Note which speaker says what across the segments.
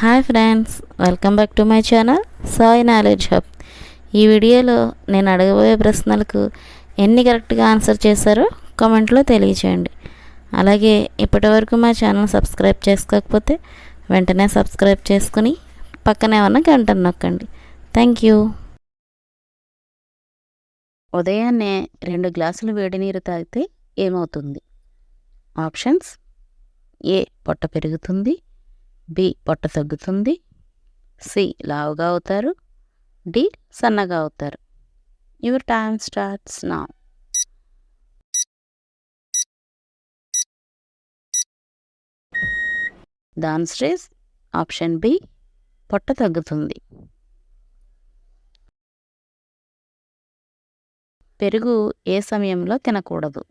Speaker 1: Hi friends, welcome back to my channel Sai knowledge hub. ఈ వీడియోలో నేను అడగబోయే ప్రశ్నలకు ఎన్ని కరెక్ట్గా ఆన్సర్ చేశారో కామెంట్లో తెలియచేయండి. అలాగే ఇప్పటివరకు మా ఛానల్ సబ్స్క్రైబ్ చేసుకోకపోతే వెంటనే సబ్స్క్రైబ్ చేసుకుని పక్కనే ఉన్న గంటను నొక్కండి. Thank you. ఉదయాన్నే 2 గ్లాసులు వేడి నీరు తాగితే ఏమవుతుంది? ఆప్షన్స్: ఏ పొట్ట పెరుగుతుంది, బి పొట్ట తగ్గుతుంది, సి లావుగా అవుతారు, డి సన్నగా అవుతారు. Your time starts now. The answer is option B, పొట్ట తగ్గుతుంది. పెరుగు ఏ సమయంలో తినకూడదు?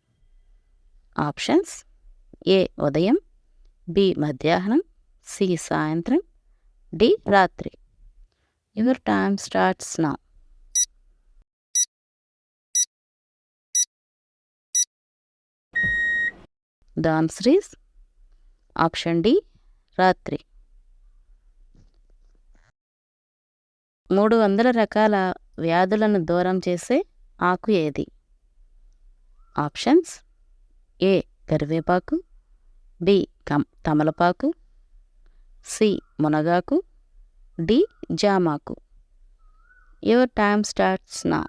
Speaker 1: ఆప్షన్స్: ఏ ఉదయం, బి మధ్యాహ్నం, సి సాయంత్రం, డి రాత్రి. Your time starts now. The answer is option D, రాత్రి. 300 రకాల వ్యాధులను దూరం చేసే ఆకు ఏది? ఆప్షన్స్: ఏ కరివేపాకు, బి తమలపాకు, సి మునగాకు, డి జామాకు. Your time starts now.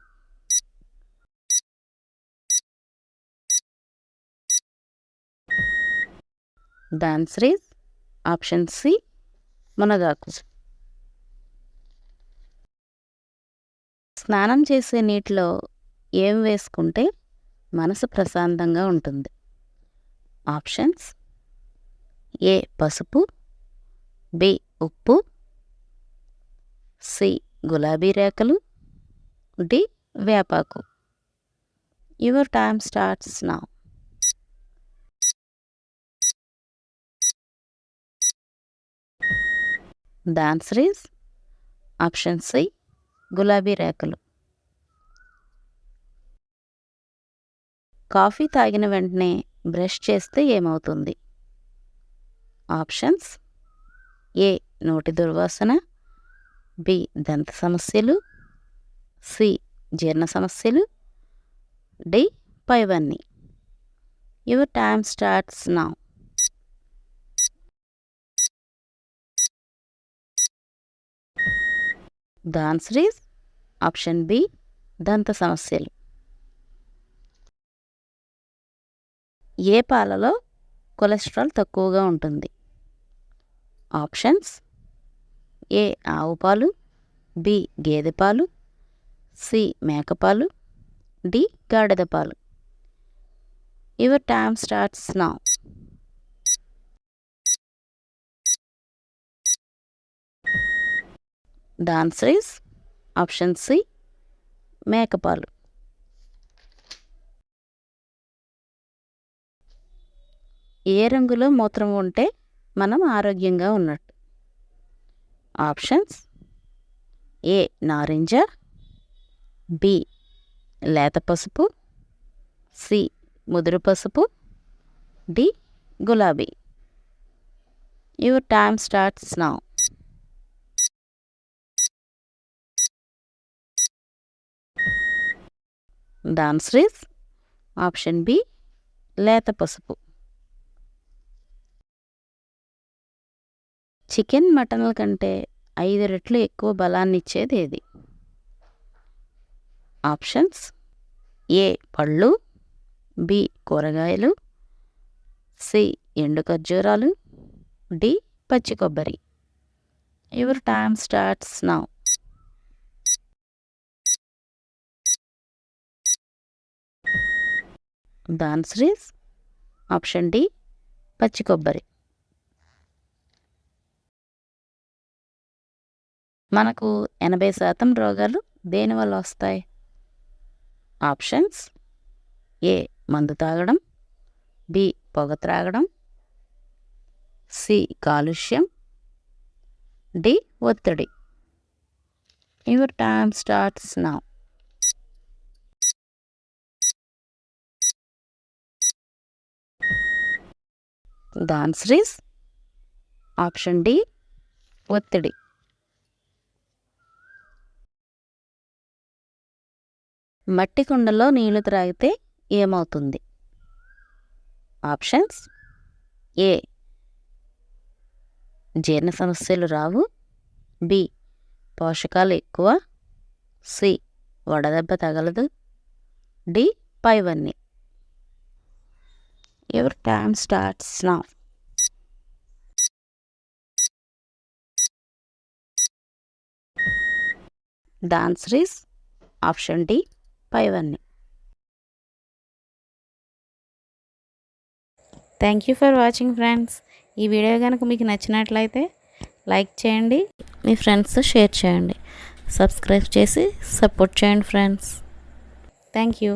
Speaker 1: The answer is option C, మునగాకు. స్నానం చేసే నీటిలో ఏం వేసుకుంటే మనసు ప్రశాంతంగా ఉంటుంది? ఆప్షన్స్: ఏ పసుపు, బి ఉప్పు, సి గులాబీ రేఖలు, డి వేపాకు. Your time starts now. The answer is option C, గులాబీ రేఖలు. కాఫీ తాగిన వెంటనే బ్రష్ చేస్తే ఏమవుతుంది? ఆప్షన్స్: ఏ నోటి దుర్వాసన, బి దంత సమస్యలు, సి జీర్ణ సమస్యలు, డి పైవన్నీ. Your time starts now. The answer is option B, దంత సమస్యలు. ఏ పాలలో కొలెస్ట్రాల్ తక్కువగా ఉంటుంది? ఆప్షన్స్: ఏ ఆవు పాలు, బి గేదె పాలు, సి మేకపాలు, డి గాడిద పాలు. Your time starts now. The answer is option C, మేకపాలు. ఏ రంగులో మూత్రం ఉంటే మనం ఆరోగ్యంగా ఉన్నట్టు? ఆప్షన్స్: ఏ నారింజ, బి లేత పసుపు, సి ముదురు పసుపు, డి గులాబీ. Your time starts now. The answer is option B, లేత పసుపు. చికెన్, మటన్ల కంటే 5 రెట్లు ఎక్కువ బలాన్ని ఇచ్చేది ఏది? ఆప్షన్స్: ఏ పళ్ళు, బి కూరగాయలు, సి ఎండు ఖర్జూరాలు, డి పచ్చి కొబ్బరి. Your time starts now. The answer is option D, పచ్చి కొబ్బరి. మనకు 80% రోగాలు దేనివల్ల వస్తాయి? ఆప్షన్స్: ఏ మందు తాగడం, బి పొగ త్రాగడం, సి కాలుష్యం, డి ఒత్తిడి. Your time starts now. The answer is option D, ఒత్తిడి. మట్టి కుండలో నీళ్లు త్రాగితే ఏమవుతుంది? ఆప్షన్స్: ఏ, జీర్ణ సమస్యలు రావు. బి, పోషకాలు ఎక్కువ. సి, వడదెబ్బ తగలదు. డి, పైవన్నీ. Your time starts now. The answer is option D, పైవన్నీ. Thank you for watching friends. ఈ వీడియో కనుక మీకు నచ్చినట్లయితే లైక్ చేయండి, మీ ఫ్రెండ్స్తో షేర్ చేయండి, సబ్స్క్రైబ్ చేసి సపోర్ట్ చేయండి ఫ్రెండ్స్. Thank you.